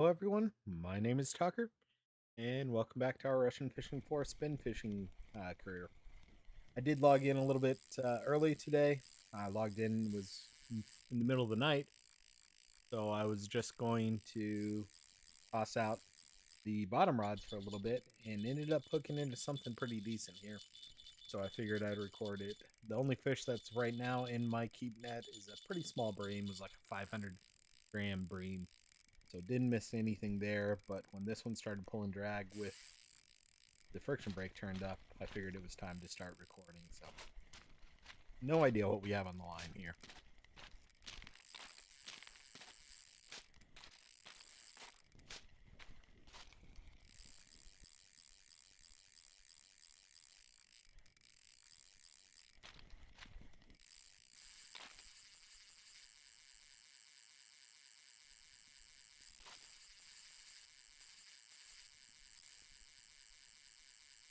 Hello, everyone. My name is Tucker, and welcome back to our Russian fishing for spin fishing career. I did log in a little bit early today. I logged in was in the middle of the night, so I was just going to toss out the bottom rods for a little bit, and ended up hooking into something pretty decent here. So I figured I'd record it. The only fish that's right now in my keep net is a pretty small bream. It was like a 500-gram bream. So didn't miss anything there, but when this one started pulling drag with the friction brake turned up, I figured it was time to start recording. So no idea what we have on the line here.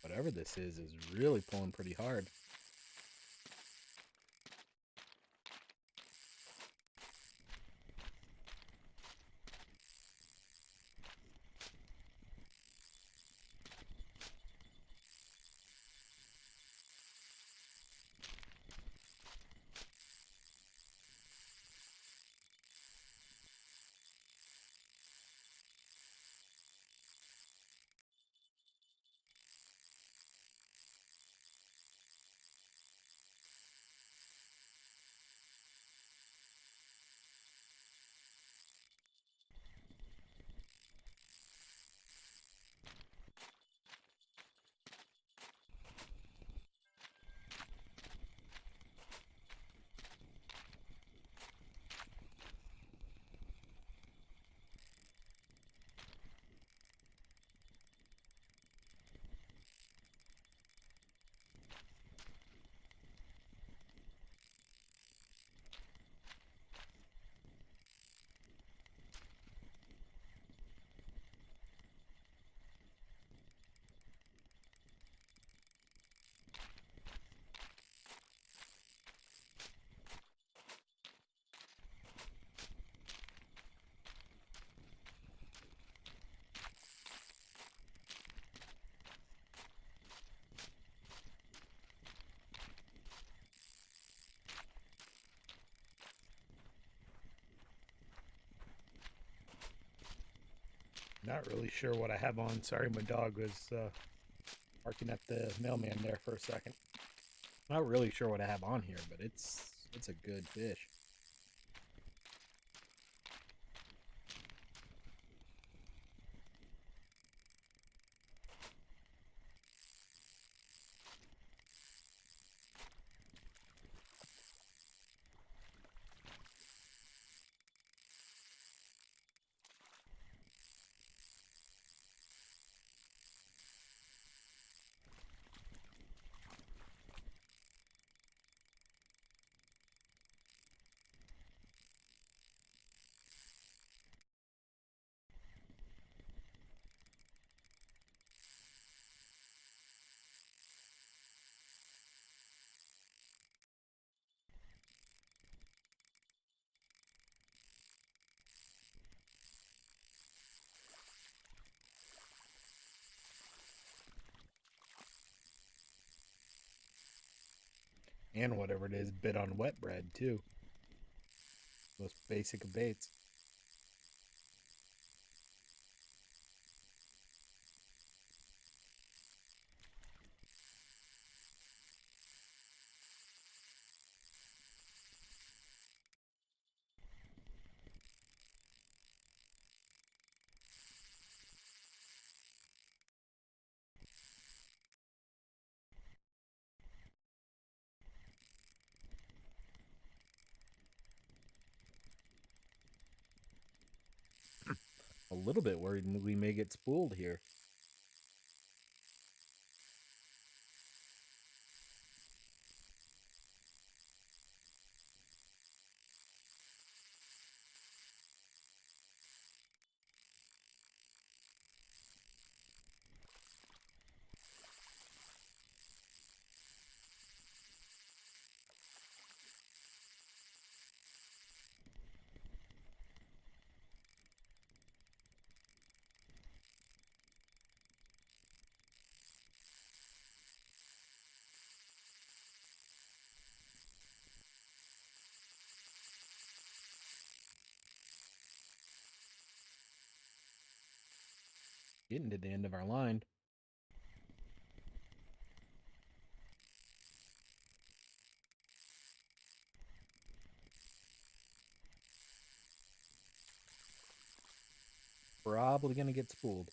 Whatever this is really pulling pretty hard. Not really sure what I have on. Sorry, my dog was barking at the mailman there for a second. Not really sure what I have on here, but it's a good fish. And whatever it is, bit on wet bread too. Most basic of baits. A little bit worried we may get spooled here. Getting to the end of our line. Probably gonna get spooled.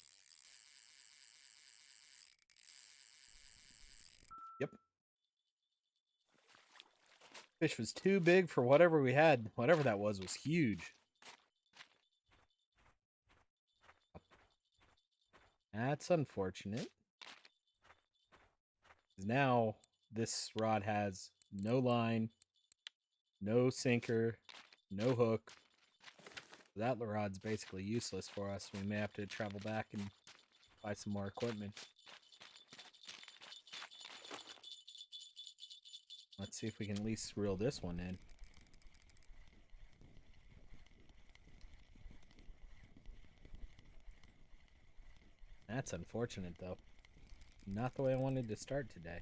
Yep. Fish was too big for whatever we had. Whatever that was huge. That's unfortunate. Now this rod has no line, no sinker, no hook. That rod's basically useless for us. We may have to travel back and buy some more equipment. Let's see if we can at least reel this one in. That's unfortunate, though. Not the way I wanted to start today.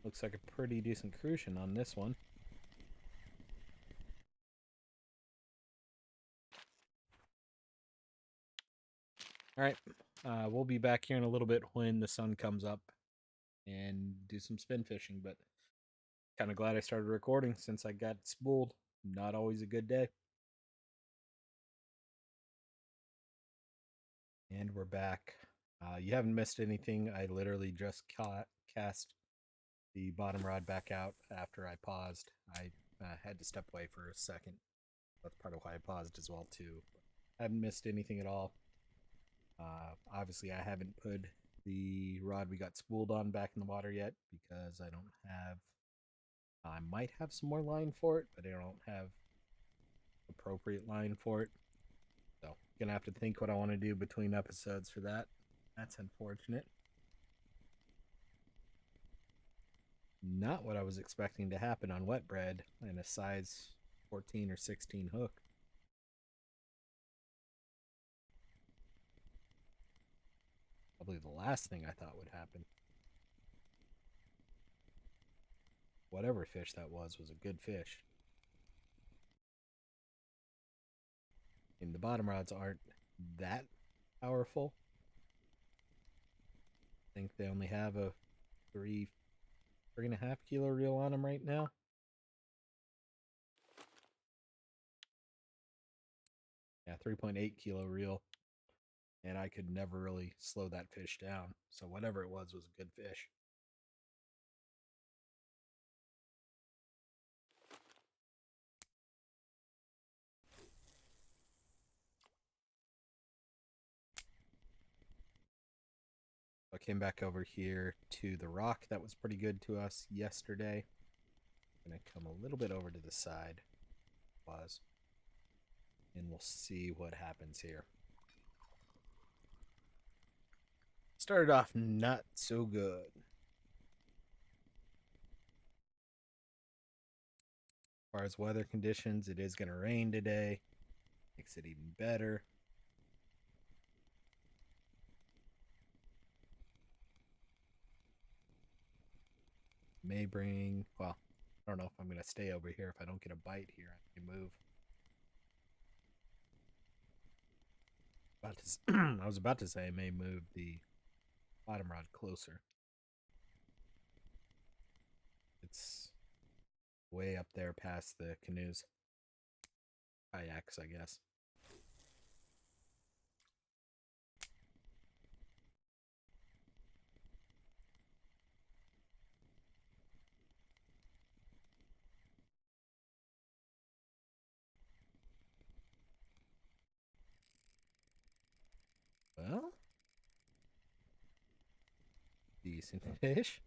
Looks like a pretty decent crucian on this one. Alright, we'll be back here in a little bit when the sun comes up and do some spin fishing, but kind of glad I started recording since I got spooled. Not always a good day. And we're back. You haven't missed anything. I literally just cast the bottom rod back out after I paused. I had to step away for a second. That's part of why I paused as well too. Haven't missed anything at all. Obviously, I haven't put the rod we got spooled on back in the water yet because I don't have. I might have some more line for it, but I don't have appropriate line for it. So, gonna have to think what I want to do between episodes for that. That's unfortunate. Not what I was expecting to happen on wet bread and a size 14 or 16 hook. Probably the last thing I thought would happen. Whatever fish that was a good fish. And the bottom rods aren't that powerful. I think they only have a 3.5 kilo reel on them right now. Yeah, 3.8 kilo reel. And I could never really slow that fish down. So whatever it was a good fish. I came back over here to the rock that was pretty good to us yesterday. I'm gonna come a little bit over to the side. And we'll see what happens here. Started off not so good. As far as weather conditions, it is gonna rain today. Makes it even better. May bring, well, I don't know if I'm going to stay over here. If I don't get a bite here, I may move. I was about to say I may move the bottom rod closer. It's way up there past the canoes. Kayaks, I guess. Well, decent fish.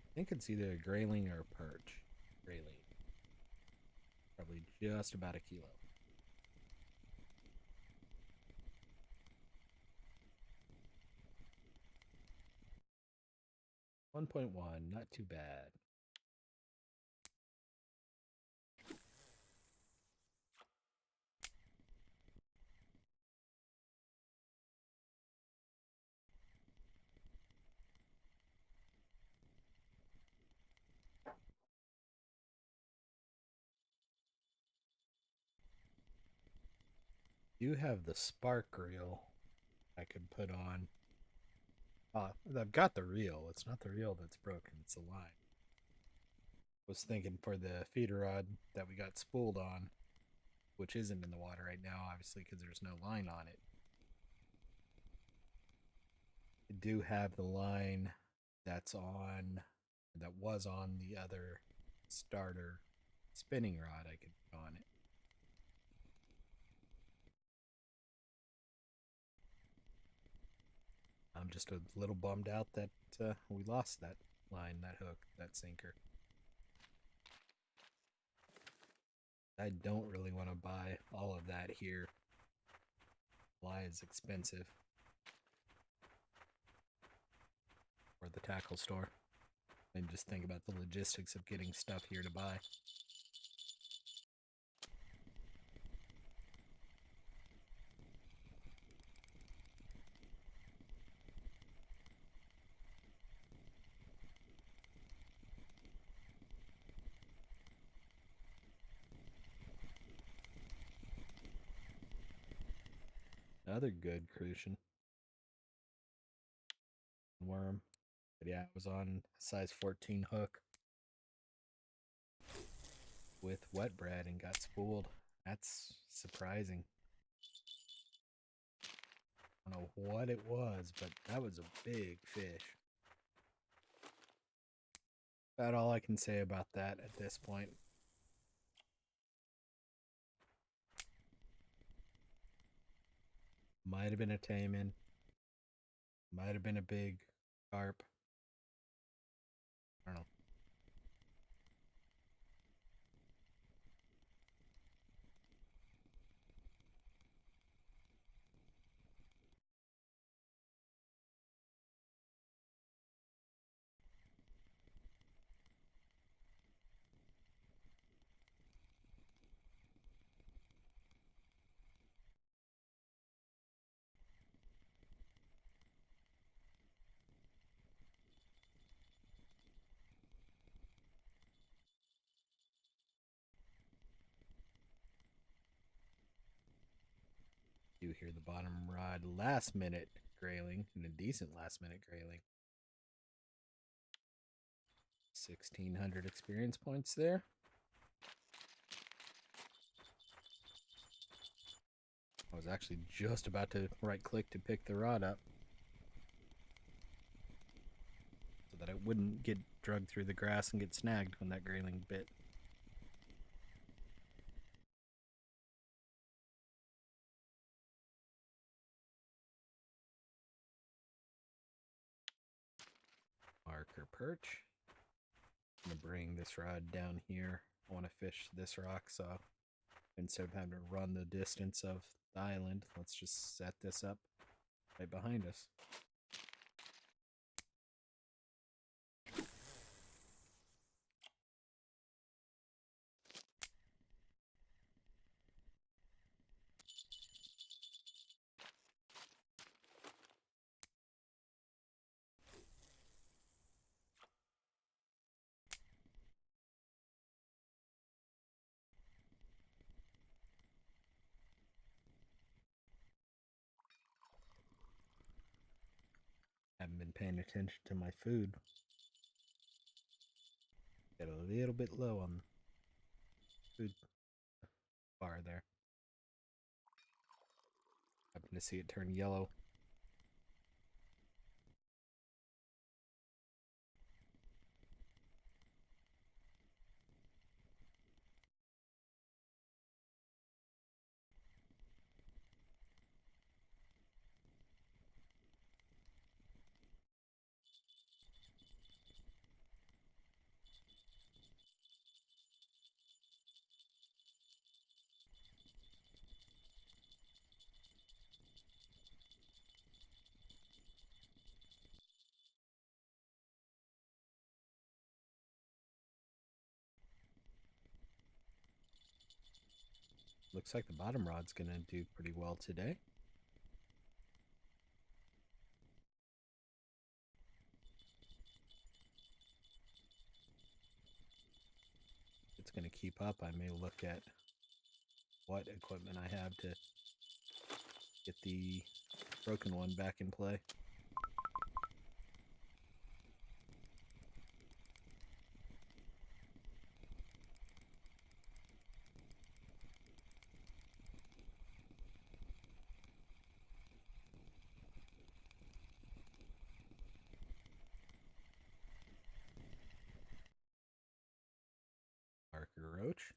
I think it's either a grayling or a perch. Grayling. Probably just about a kilo. 1.1, not too bad. You have the spark reel I could put on. I've got the reel. It's not the reel that's broken, it's the line. Was thinking for the feeder rod that we got spooled on, which isn't in the water right now, obviously, because there's no line on it. I do have the line that was on the other starter spinning rod I could put on it. I'm just a little bummed out that we lost that line, that hook, that sinker. I don't really want to buy all of that here. Fly is expensive. Or the tackle store. And just think about the logistics of getting stuff here to buy. Another good crucian worm. But yeah, it was on size 14 hook with wet bread and got spooled. That's surprising. I don't know what it was, but that was a big fish. About all I can say about that at this point. Might have been a taimen. Might have been a big carp. I don't know. You hear the bottom rod last minute grayling and a decent last minute grayling. 1,600 experience points there. I was actually just about to right click to pick the rod up so that it wouldn't get dragged through the grass and get snagged when that grayling bit. Marker perch. I'm going to bring this rod down here. I want to fish this rock, so instead of having to run the distance of the island, let's just set this up right behind us. Haven't been paying attention to my food. Get a little bit low on food bar there. Happen to see it turn yellow. Looks like the bottom rod's gonna do pretty well today. If it's gonna keep up, I may look at what equipment I have to get the broken one back in play. Parker Roach.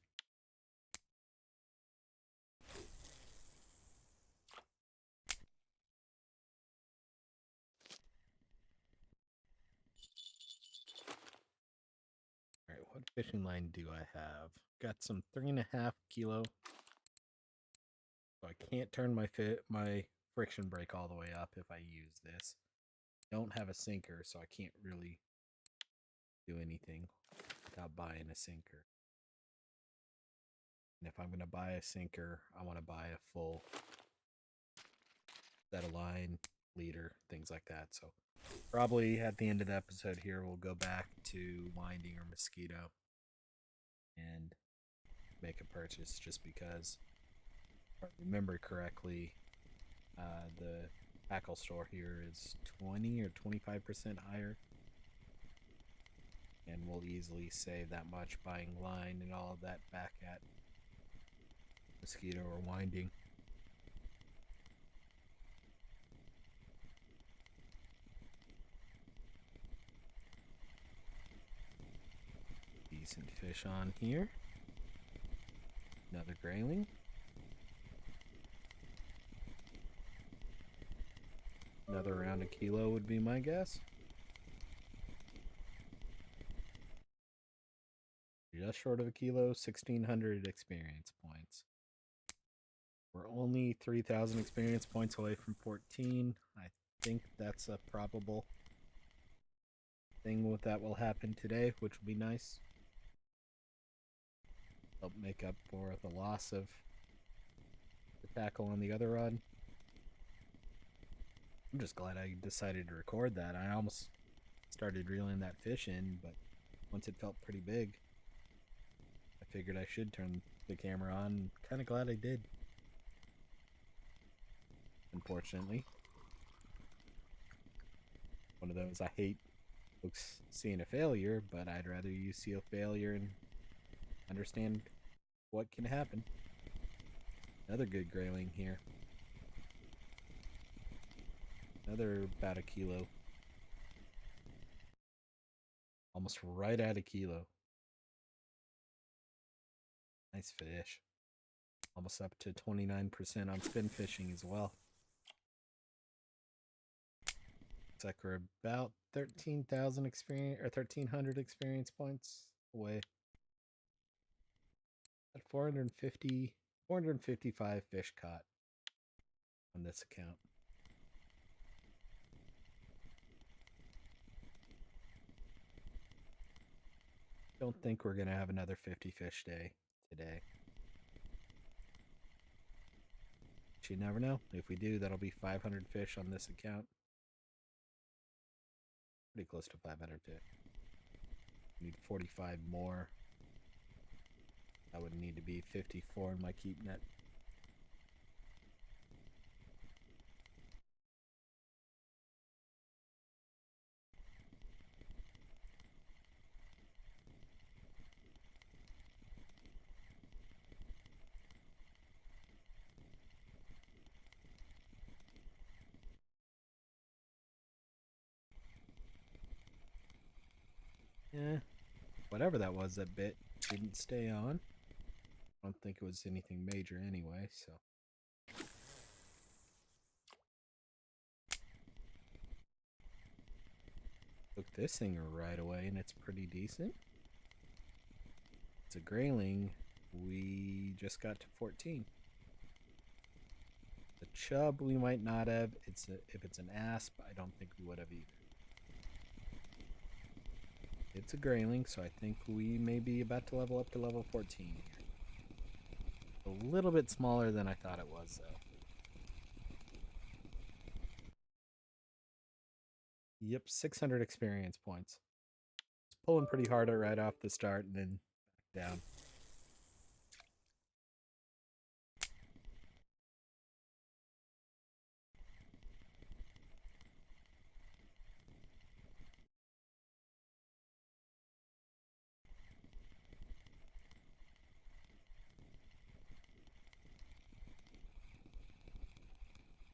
All right, what fishing line do I have? Got some 3.5 kilo. So I can't turn my friction brake all the way up if I use this. Don't have a sinker, so I can't really do anything without buying a sinker. And if I'm going to buy a sinker, I want to buy a full set of line, leader, things like that. So probably at the end of the episode here, we'll go back to Winding or Mosquito and make a purchase just because, if I remember correctly, the tackle store here is 20 or 25% higher. And we'll easily save that much buying line and all of that back at Mosquito or Winding. Decent fish on here. Another grayling. Another around a kilo would be my guess. Just short of a kilo, 1,600 experience points. We're only 3,000 experience points away from 14. I think that's a probable thing that will happen today, which will be nice. Help make up for the loss of the tackle on the other rod. I'm just glad I decided to record that. I almost started reeling that fish in, but once it felt pretty big, I figured I should turn the camera on. Kind of glad I did. Unfortunately, one of those I hate folks seeing a failure, but I'd rather you see a failure and understand what can happen. Another good grayling here. Another about a kilo. Almost right at a kilo. Nice fish. Almost up to 29% on spin fishing as well. Looks like we're about 13,000 experience or 1,300 experience points away. At 455 fish caught on this account. Don't think we're gonna have another 50 fish day today. But you never know. If we do, that'll be 500 fish on this account. Pretty close to 500 fish. Need 45 more. That would need to be 54 in my keep net. Yeah, whatever that was that bit didn't stay on. I don't think it was anything major anyway, so. Took this thing right away and it's pretty decent. It's a grayling. We just got to 14. The chub we might not have. If it's an asp, I don't think we would have either. It's a grayling, so I think we may be about to level up to level 14 here. a little bit smaller than I thought it was, though. Yep, 600 experience points. It's pulling pretty hard right off the start and then back down.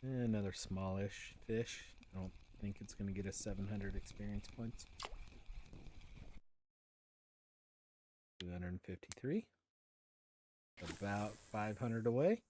Another smallish fish. I don't think it's going to get us 700 experience points. 253. About 500 away.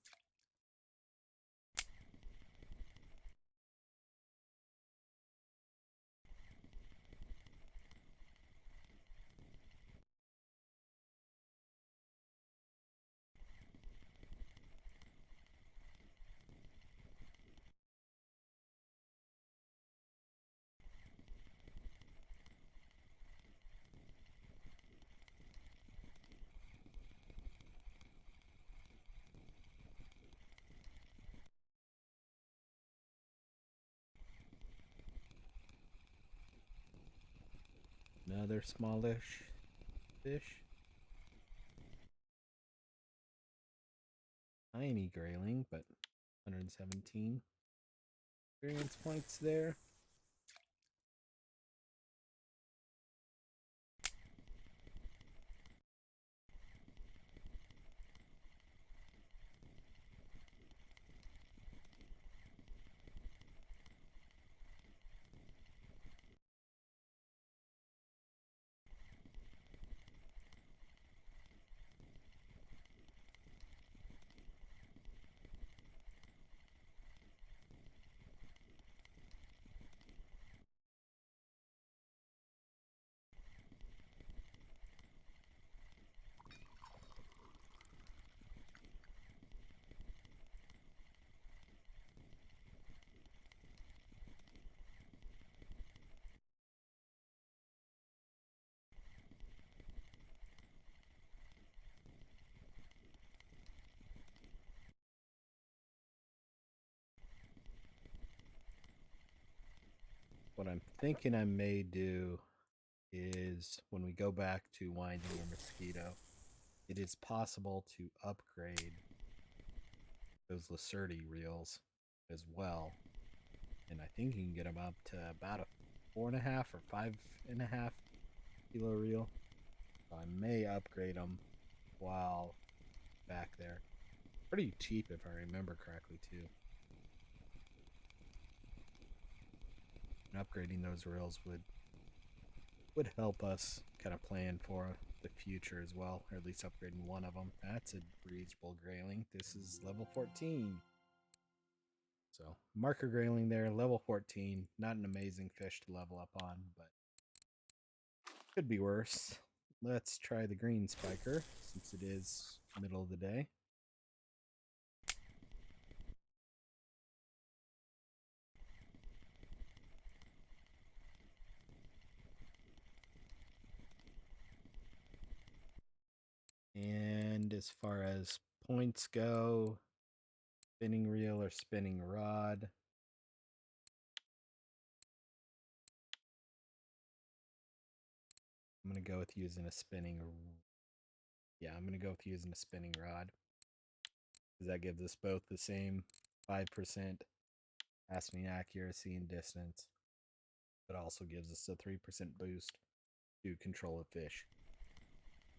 Another smallish fish. Tiny grayling, but 117 experience points there. What I'm thinking I may do is when we go back to winding a mosquito, it is possible to upgrade those Lacerti reels as well. And I think you can get them up to about a 4.5 or 5.5 kilo reel. So I may upgrade them while back there. Pretty cheap if I remember correctly too. And upgrading those reels would help us kind of plan for the future as well, or at least upgrading one of them. That's a breachable grayling. This is level 14. So marker grayling there, level 14. Not an amazing fish to level up on, but could be worse. Let's try the green spiker since it is middle of the day. And as far as points go, spinning reel or spinning rod. I'm going to go with using a spinning. Yeah, I'm going to go with using a spinning rod. Because that gives us both the same 5% casting accuracy and distance. But also gives us a 3% boost to control a fish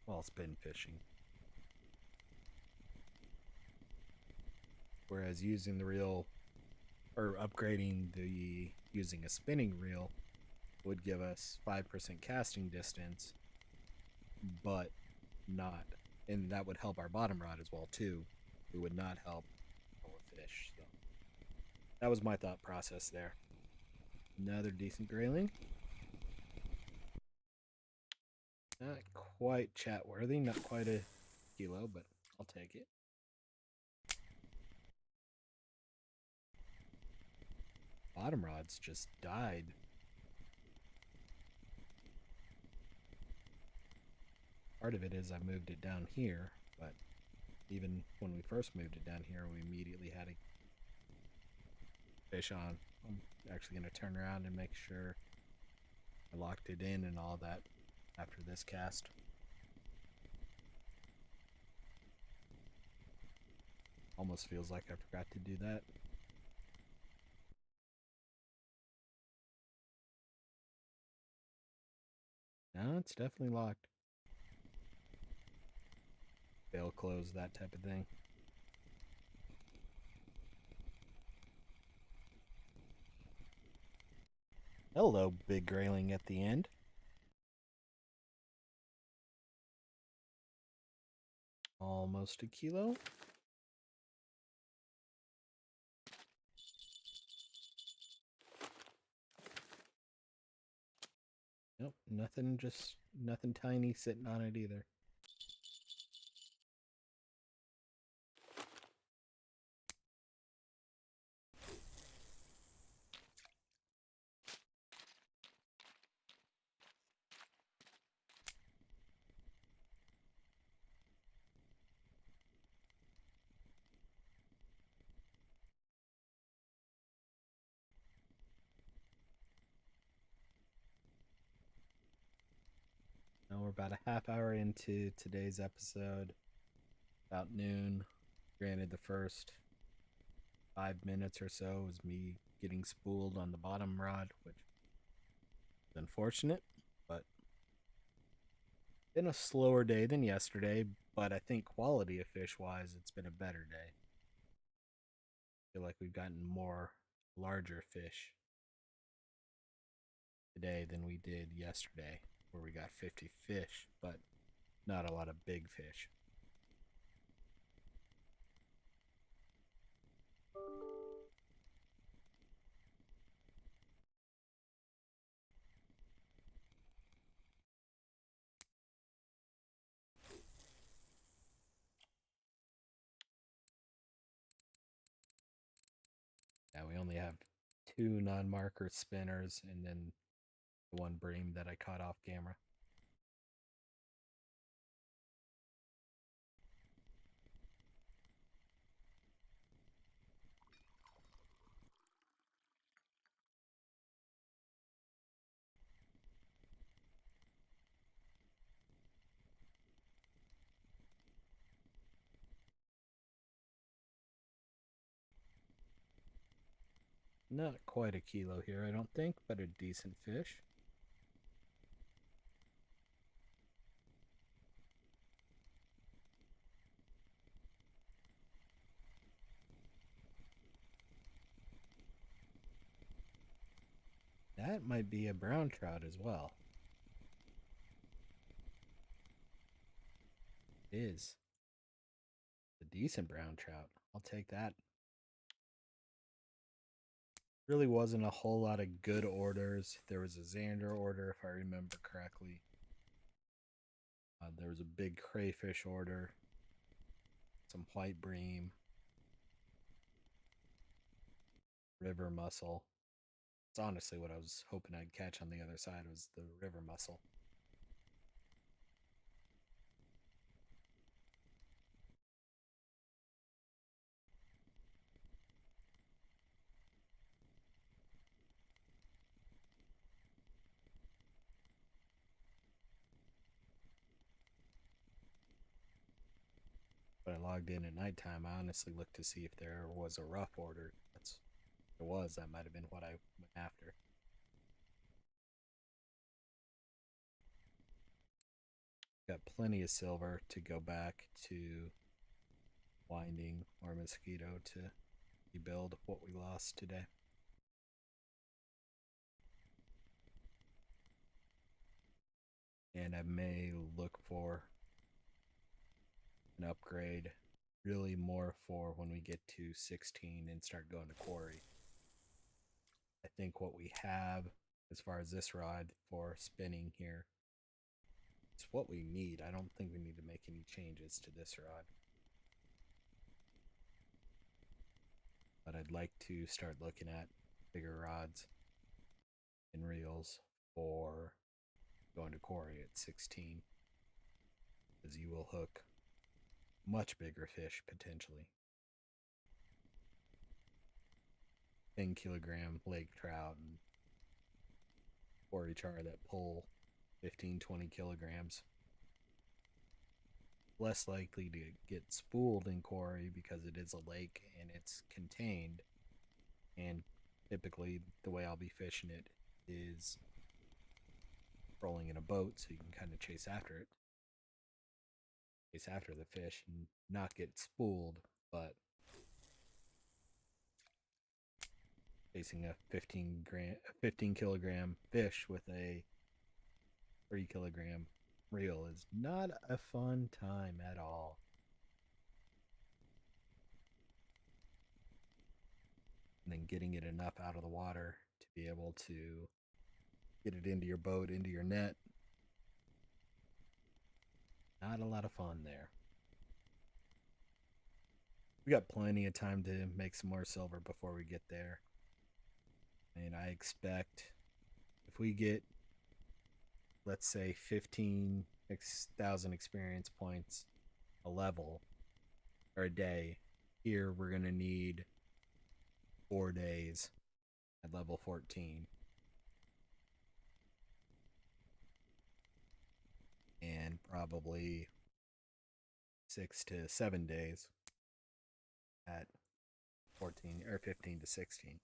while spin fishing. Whereas using the reel or upgrading the using a spinning reel would give us 5% casting distance, but not, and that would help our bottom rod as well too. It would not help a fish. So that was my thought process there. Another decent grayling. Not quite chat worthy, not quite a kilo, but I'll take it. Bottom rods just died. Part of it is I moved it down here, but Even when we first moved it down here, we immediately had a fish on. I'm actually going to turn around and make sure I locked it in and all that after this cast. Almost feels like I forgot to do that. No, it's definitely locked. Fail close, that type of thing. Hello, big grayling at the end. Almost a kilo. Nope, nothing, just nothing tiny sitting on it either. Now we're about a half hour into today's episode, about noon. Granted, the first 5 minutes or so was me getting spooled on the bottom rod, which is unfortunate, but been a slower day than yesterday, but I think quality of fish wise, it's been a better day. I feel like we've gotten more larger fish today than we did yesterday, where we got 50 fish, but not a lot of big fish. Yeah, we only have two non-marker spinners and then the one bream that I caught off camera. Not quite a kilo here, I don't think, but a decent fish. That might be a brown trout as well. It is. A decent brown trout. I'll take that. Really wasn't a whole lot of good orders. There was a Xander order, if I remember correctly. There was a big crayfish order, some white bream, river mussel. It's honestly what I was hoping I'd catch on the other side was the river mussel. But I logged in at nighttime. I honestly looked to see if there was a rough order. That's there was. That might have been what I went after. Got plenty of silver to go back to winding or mosquito to rebuild what we lost today. And I may look for an upgrade really more for when we get to 16 and start going to quarry. I think what we have as far as this rod for spinning here, it's what we need. I don't think we need to make any changes to this rod. But I'd like to start looking at bigger rods and reels for going to quarry at 16, because you will hook much bigger fish potentially. 10-kilogram lake trout and quarry char that pull 15, 20 kilograms. Less likely to get spooled in quarry because it is a lake and it's contained. And typically, the way I'll be fishing it is rolling in a boat so you can kind of chase after the fish and not get spooled, but chasing a 15 kilogram fish with a 3 kilogram reel is not a fun time at all. And then getting it enough out of the water to be able to get it into your boat, into your net. Not a lot of fun there. We got plenty of time to make some more silver before we get there. And I expect if we get, let's say, 15,000 experience points a level or a day, here we're going to need 4 days at level 14. And probably 6 to 7 days at 14 or 15 to 16.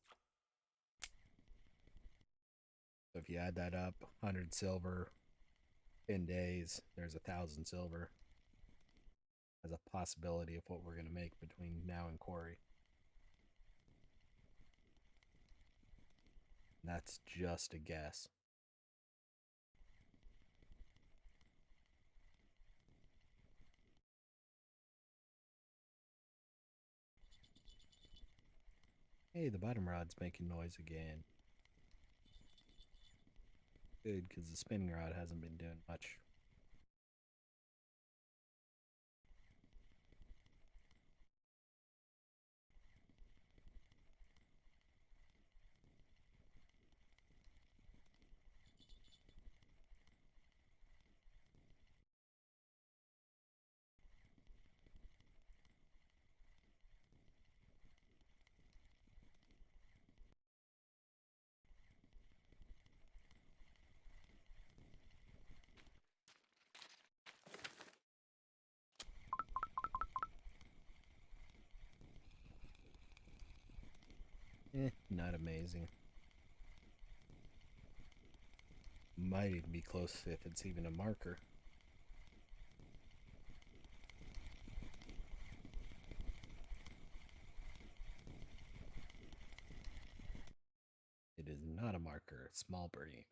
So if you add that up, 100 silver, 10 days, there's 1,000 silver as a possibility of what we're going to make between now and quarry. And that's just a guess. Hey, the bottom rod's making noise again. Good, because the spinning rod hasn't been doing much. Not amazing. Might even be close if it's even a marker. It is not a marker, small birdie.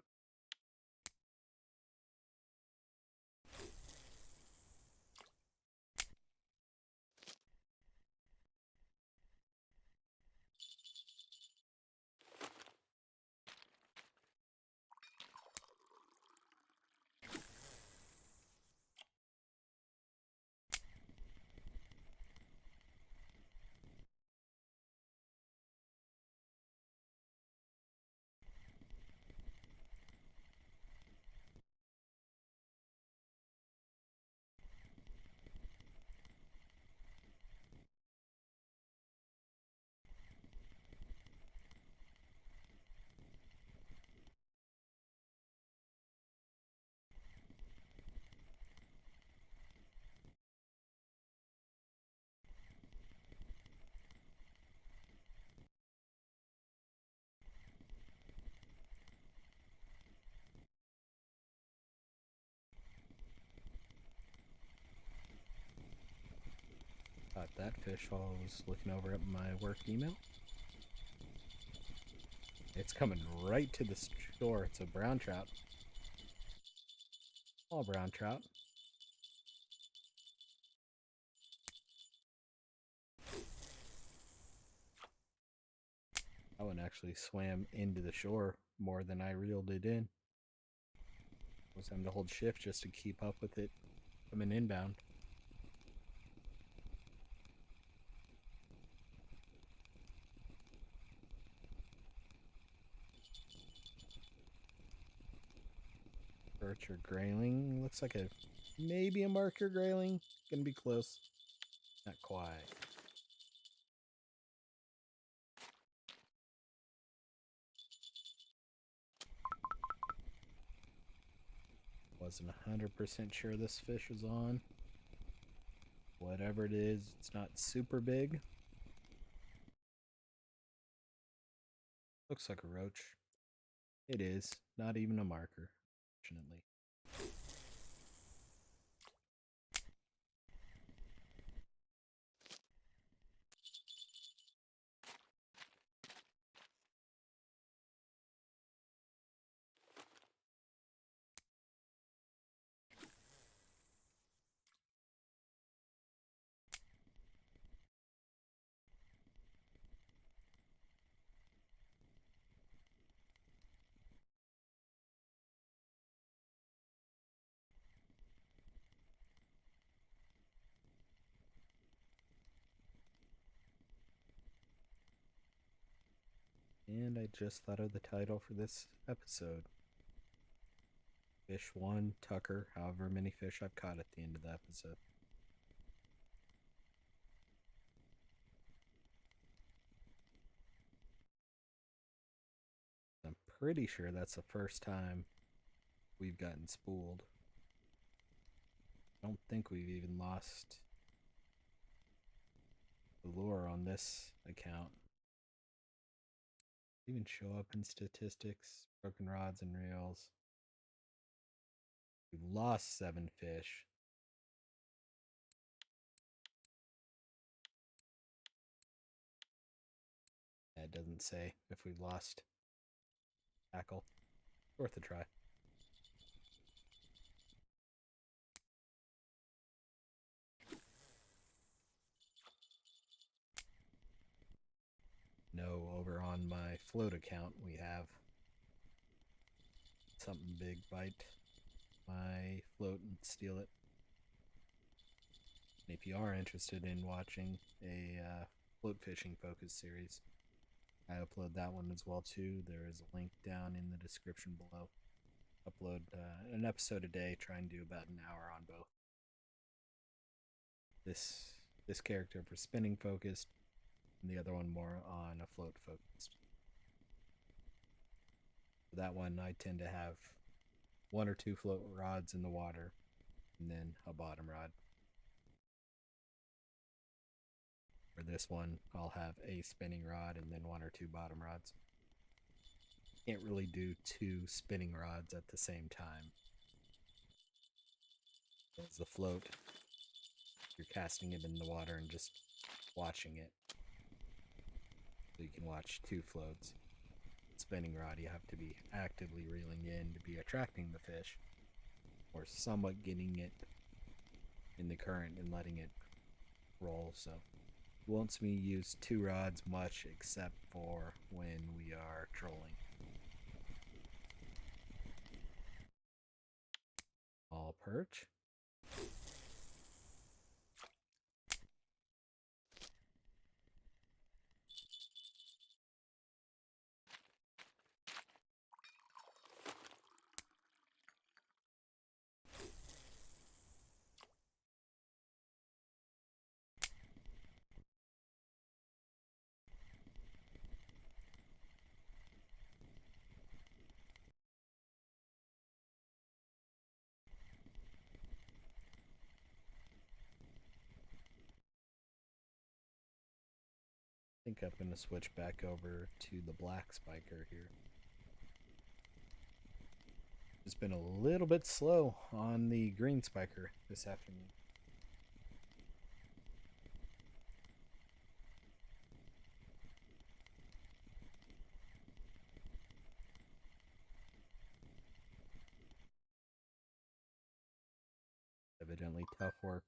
Caught that fish while I was looking over at my work email. It's coming right to the shore. It's a brown trout. Small brown trout. That one actually swam into the shore more than I reeled it in. I was having to hold shift just to keep up with it coming inbound. Perch or grayling. Looks like maybe a marker grayling. Gonna be close. Not quite. Wasn't 100% sure this fish was on. Whatever it is, it's not super big. Looks like a roach. It is. Not even a marker, fortunately. And I just thought of the title for this episode. Fish 1, Tucker, however many fish I've caught at the end of the episode. I'm pretty sure that's the first time we've gotten spooled. I don't think we've even lost the lure on this account. Even show up in statistics, broken rods and reels. We've lost 7 fish. That doesn't say if we've lost tackle. Worth a try. No, over on my float account, we have something big bite my float and steal it. And if you are interested in watching a float fishing focus series, I upload that one as well too. There is a link down in the description below. Upload an episode a day, try and do about an hour on both. This character for spinning focused, and the other one more on a float focused. For that one, I tend to have 1 or 2 float rods in the water, and then a bottom rod. For this one, I'll have a spinning rod and then 1 or 2 bottom rods. Can't really do 2 spinning rods at the same time. As the float, you're casting it in the water and just watching it. So you can watch 2 floats. Spinning rod, you have to be actively reeling in to be attracting the fish, or somewhat getting it in the current and letting it roll. So it won't me use 2 rods much except for when we are trolling. All perch. I think I'm going to switch back over to the black spiker here. It's been a little bit slow on the green spiker this afternoon. Evidently tough work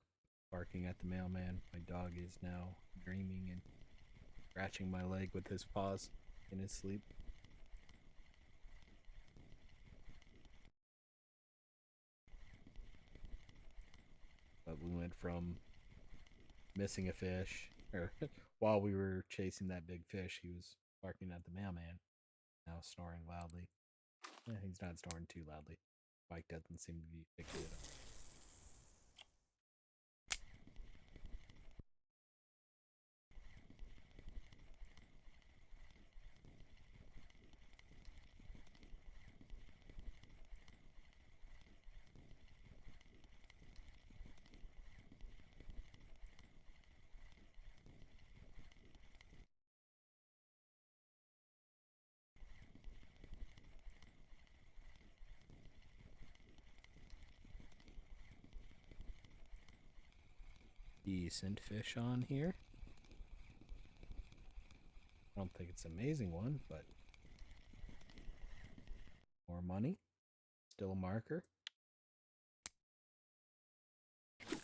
barking at the mailman. My dog is now dreaming and scratching my leg with his paws in his sleep. But we went from missing a fish, or while we were chasing that big fish, he was barking at the mailman, now snoring loudly. He's not snoring too loudly. Mike doesn't seem to be picking it up. decent fish on here. I don't think it's an amazing one, but more money. Still a marker. I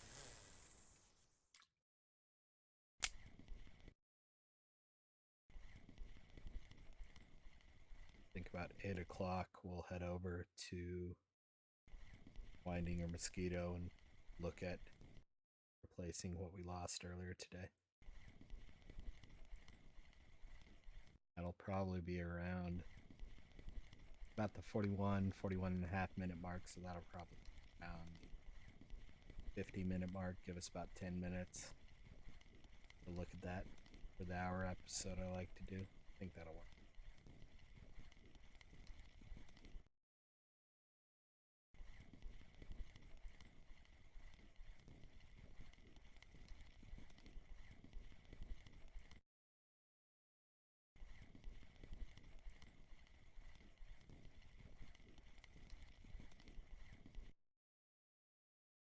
think about 8 o'clock we'll head over to Winding or Mosquito and look at replacing what we lost earlier today. That'll probably be around about the 41 and a half minute mark, so that'll probably be around 50-minute mark. Give us about 10 minutes to look at that for the hour episode I like to do. I think that'll work.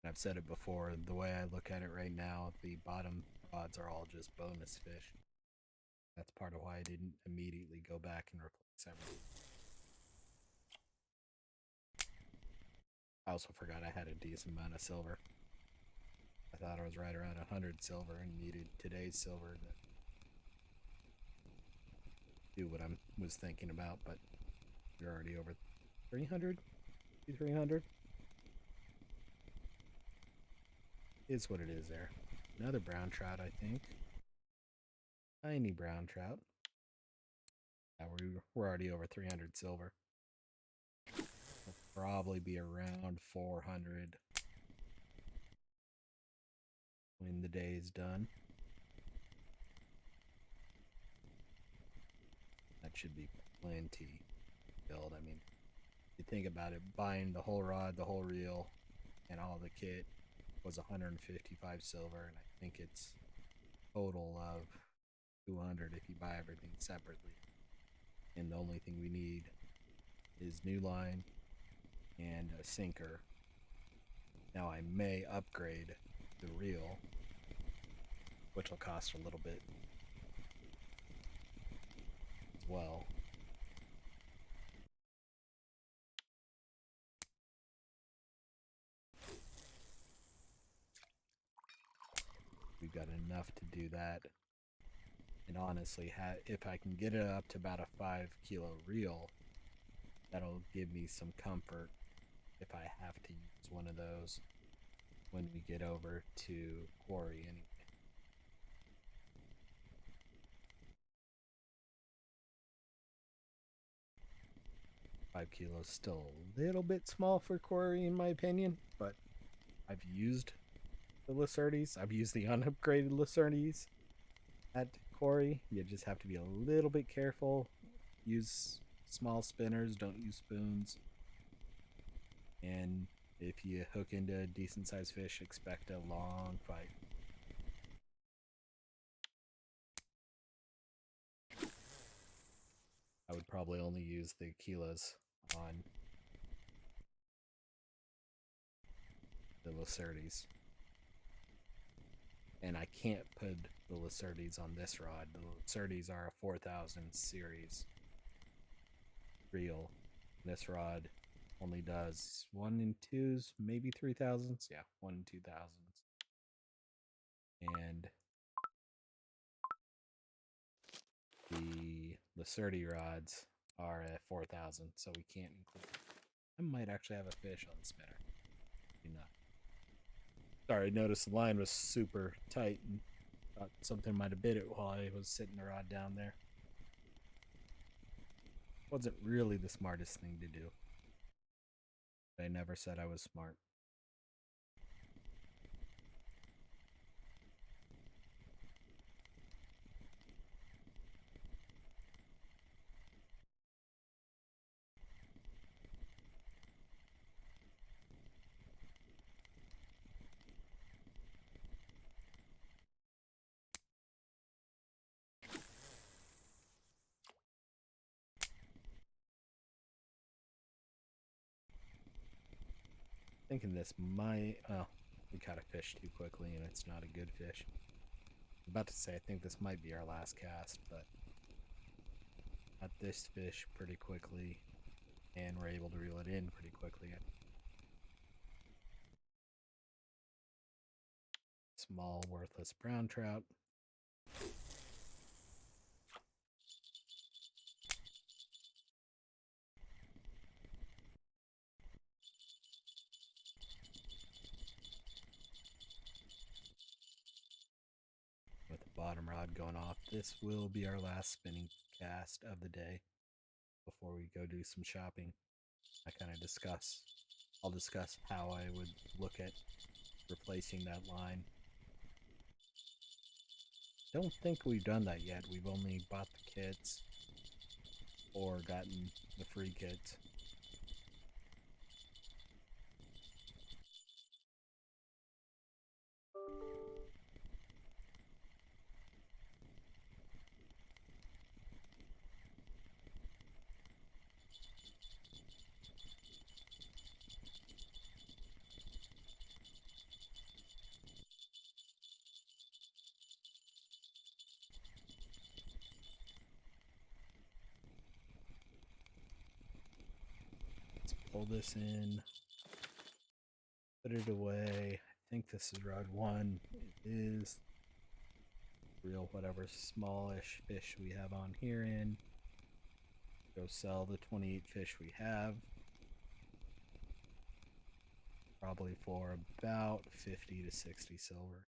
I've said it before, the way I look at it right now, the bottom rods are all just bonus fish. That's part of why I didn't immediately go back and replace everything. I also forgot I had a decent amount of silver. I thought I was right around 100 silver and needed today's silver to do what I was thinking about, but you're already over 300? 300? Is what it is there. Another brown trout, I think. Tiny brown trout. Yeah, we're already over 300 silver. We'll probably be around 400 when the day is done. That should be plenty filled. I mean, if you think about it, buying the whole rod, the whole reel, and all the kit was 155 silver, and I think it's total of 200 if you buy everything separately. And the only thing we need is new line and a sinker. Now I may upgrade the reel, which will cost a little bit as well. We've got enough to do that. And honestly, if I can get it up to about a 5-kilo reel, that'll give me some comfort if I have to use one of those when we get over to quarry anyway. 5 kilos still a little bit small for quarry in my opinion, but I've used the Lacertes. I've used the unupgraded Lacertes at quarry. You just have to be a little bit careful. Use small spinners, don't use spoons. And if you hook into a decent sized fish, expect a long fight. I would probably only use the kilos on the Lacertes. And I can't put the Lacertes on this rod. The Lacertes are a 4000 series reel. This rod only does 1 and 2s, maybe 3000s. Yeah, 1 and 2000s. And the Lacerte rods are at 4000, so we can't include. I might actually have a fish on the spinner. Maybe not. Sorry, I noticed the line was super tight and thought something might have bit it while I was sitting the rod down there. Wasn't really the smartest thing to do. I never said I was smart. Thinking this might, well, We caught a fish too quickly, and it's not a good fish. I'm about to say I think this might be our last cast, but got this fish pretty quickly, and we're able to reel it in pretty quickly. Small, worthless brown trout. With the bottom rod going off, this will be our last spinning cast of the day before we go do some shopping. I'll discuss how I would look at replacing that line. Don't think we've done that yet. We've only bought the kits or gotten the free kits. Let's pull this in, put it away. I think this is rod 1. It is. Reel whatever smallish fish we have on here in. Go sell the 28 fish we have. Probably for about 50 to 60 silver.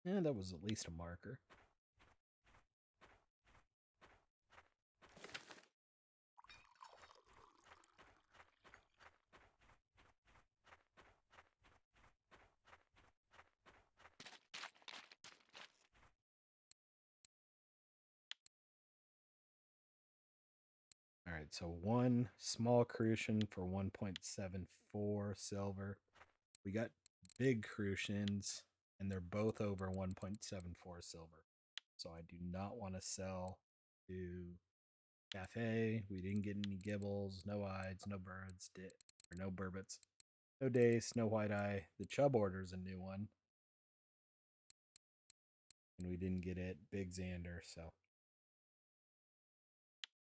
Yeah, that was at least a marker. All right, so one small crucian for 1.74 silver. We got big crucians, and they're both over 1.74 silver. So I do not want to sell to Cafe. We didn't get any gibbles, no ides, no birds, or no burbets, no dace, no white eye. The chub order is a new one, and we didn't get it. Big Xander, so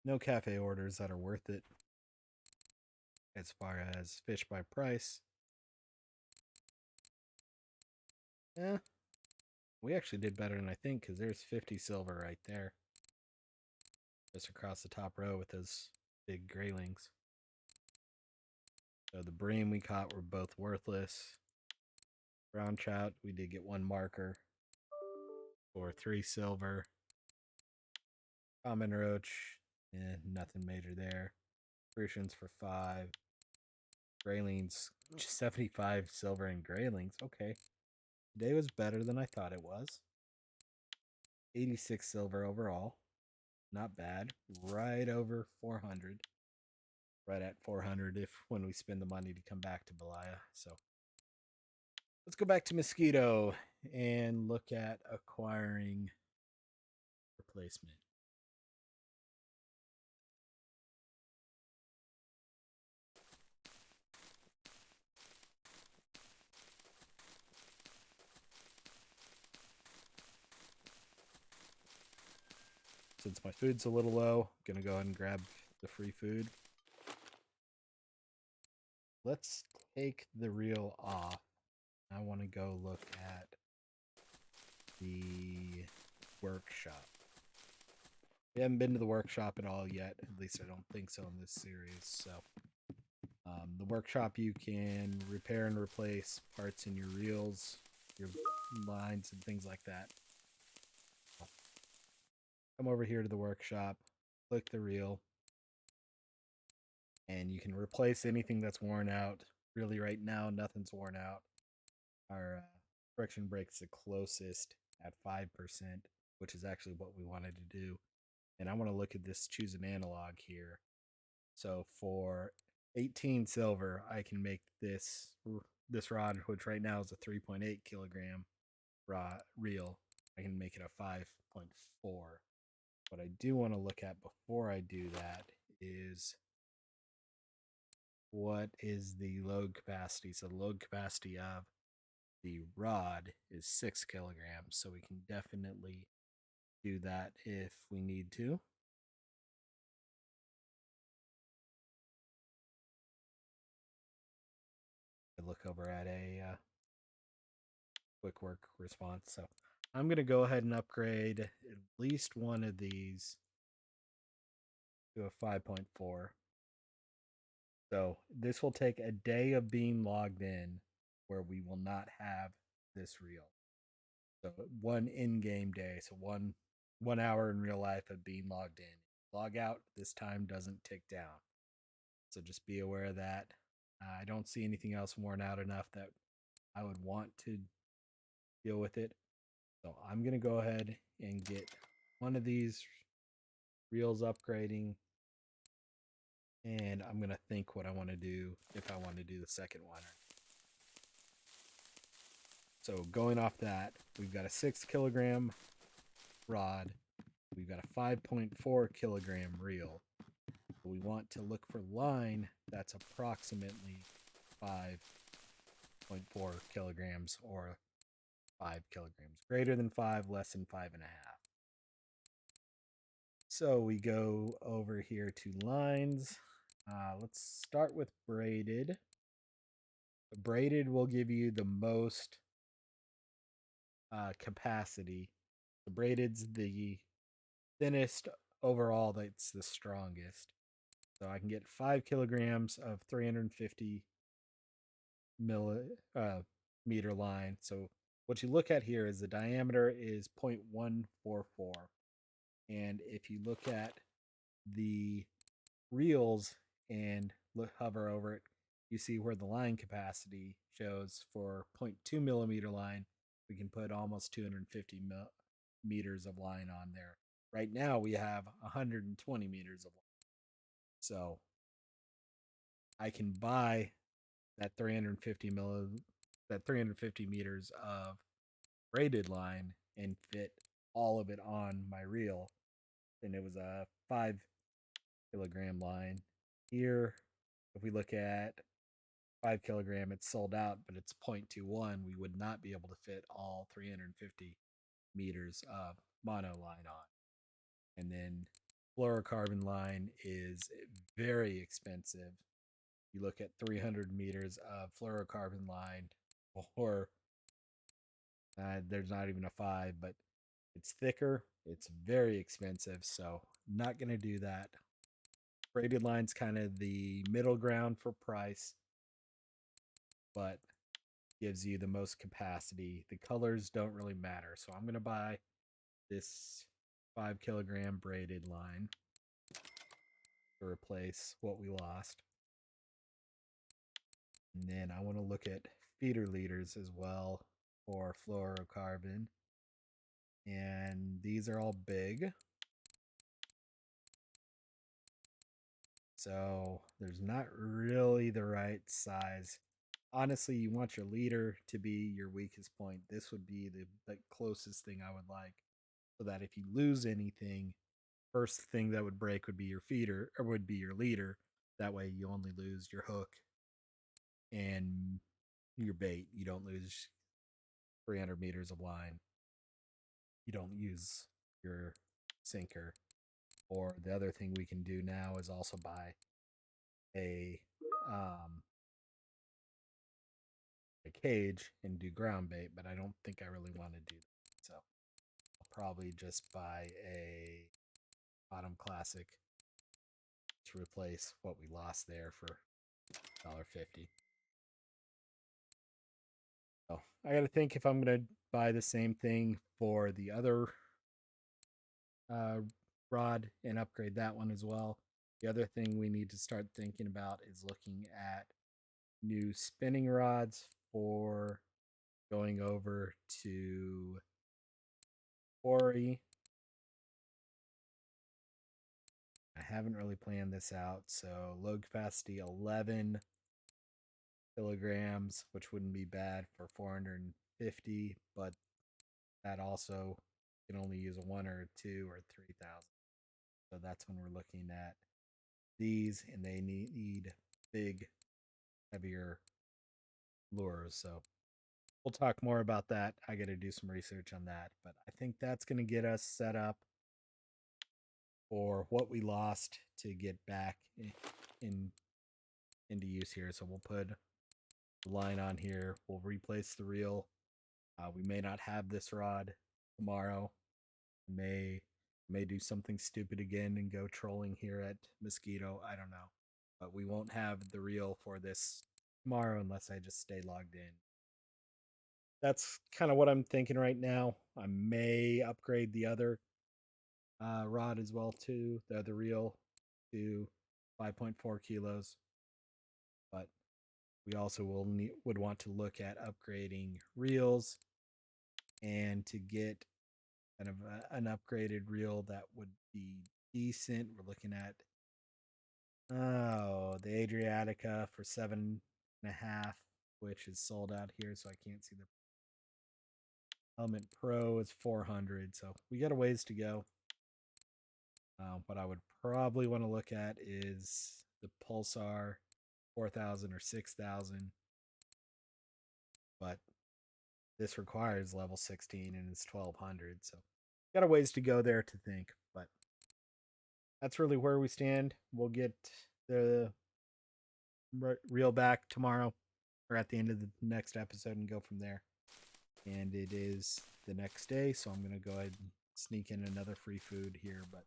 no cafe orders that are worth it as far as fish by price. Yeah, we actually did better than I think because there's 50 silver right there. Just across the top row with those big graylings. So the bream we caught were both worthless. Brown trout, we did get one marker for 3 silver. Common roach, nothing major there. Crucians for 5. Graylings, 75 silver and graylings. Okay. Today was better than I thought it was. 86 silver overall. Not bad. Right over 400. Right at 400 if when we spend the money to come back to Belaya. So let's go back to Mosquito and look at acquiring replacement. Since my food's a little low, I'm gonna go ahead and grab the free food. Let's take the reel off. I want to go look at the workshop. We haven't been to the workshop at all yet. At least I don't think so in this series. So the workshop, you can repair and replace parts in your reels, your lines, and things like that. Come over here to the workshop, click the reel, and you can replace anything that's worn out. Really, right now, nothing's worn out. Our friction brake's the closest at 5%, which is actually what we wanted to do. And I want to look at this, choose an analog here. So for 18 silver, I can make this rod, which right now is a 3.8 kilogram reel. I can make it a 5.4. What I do want to look at before I do that is what is the load capacity. So the load capacity of the rod is 6 kilograms. So we can definitely do that if we need to. I look over at a quick work response. So I'm going to go ahead and upgrade at least one of these to a 5.4. So this will take a day of being logged in where we will not have this reel. So one in-game day, so one hour in real life of being logged in. Log out, this time doesn't tick down. So just be aware of that. I don't see anything else worn out enough that I would want to deal with it. So I'm going to go ahead and get one of these reels upgrading. And I'm going to think what I want to do if I want to do the second one. So going off that, we've got a 6 kilogram rod. We've got a 5.4 kilogram reel. We want to look for line that's approximately 5.4 kilograms or 5 kilograms. Greater than 5, less than 5.5. So we go over here to lines. Let's start with braided. Braided will give you the most capacity. The braided's the thinnest overall, that's the strongest. So I can get 5 kilograms of 350 meter line. So what you look at here is the diameter is 0.144. And if you look at the reels and hover over it, you see where the line capacity shows for 0.2 millimeter line, we can put almost 250 meters of line on there. Right now we have 120 meters of line. So I can buy that 350 meters of braided line and fit all of it on my reel. And it was a 5 kilogram line. Here, if we look at 5 kilogram, it's sold out, but it's 0.21. We would not be able to fit all 350 meters of mono line on. And then fluorocarbon line is very expensive. You look at 300 meters of fluorocarbon line, or there's not even a 5, but it's thicker. It's very expensive, so not going to do that. Braided line's kind of the middle ground for price, but gives you the most capacity. The colors don't really matter, so I'm going to buy this 5 kilogram braided line to replace what we lost. And then I want to look at feeder leaders as well for fluorocarbon. And these are all big. So there's not really the right size. Honestly, you want your leader to be your weakest point. This would be the closest thing I would like. So that if you lose anything, first thing that would break would be your feeder, or would be your leader. That way you only lose your hook and your bait. You don't lose 300 meters of line. You don't use your sinker. Or the other thing we can do now is also buy a cage and do ground bait, but I don't think I really want to do that. So I'll probably just buy a bottom classic to replace what we lost there for $1.50. So I got to think if I'm going to buy the same thing for the other rod and upgrade that one as well. The other thing we need to start thinking about is looking at new spinning rods for going over to quarry. I haven't really planned this out, so load capacity 11 kilograms, which wouldn't be bad for 450, but that also can only use a 1 or 2 or 3,000. So that's when we're looking at these, and they need big heavier lures. So we'll talk more about that. I got to do some research on that, but I think that's going to get us set up for what we lost to get back in into use here. So we'll put the line on here. We'll replace the reel. We may not have this rod tomorrow. May do something stupid again and go trolling here at Mosquito. I don't know, but we won't have the reel for this tomorrow unless I just stay logged in. That's kind of what I'm thinking right now. I may upgrade the other rod as well too, the other reel to 5.4 kilos, but we also would want to look at upgrading reels and to get kind of an upgraded reel that would be decent. We're looking at the Adriatica for 7.5, which is sold out here, so I can't see the Element Pro is 400, so we got a ways to go. What I would probably want to look at is the Pulsar 4000 or 6000, but this requires level 16 and it's 1200, so got a ways to go there to think, but that's really where we stand. We'll get the reel back tomorrow or at the end of the next episode and go from there. And it is the next day, so I'm going to go ahead and sneak in another free food here, but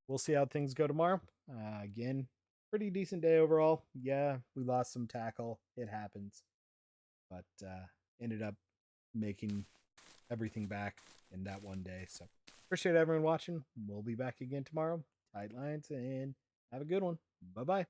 we'll see how things go tomorrow. Again, pretty decent day overall. Yeah, we lost some tackle. It happens. But ended up making everything back in that one day. So appreciate everyone watching. We'll be back again tomorrow. Tight lines and have a good one. Bye-bye.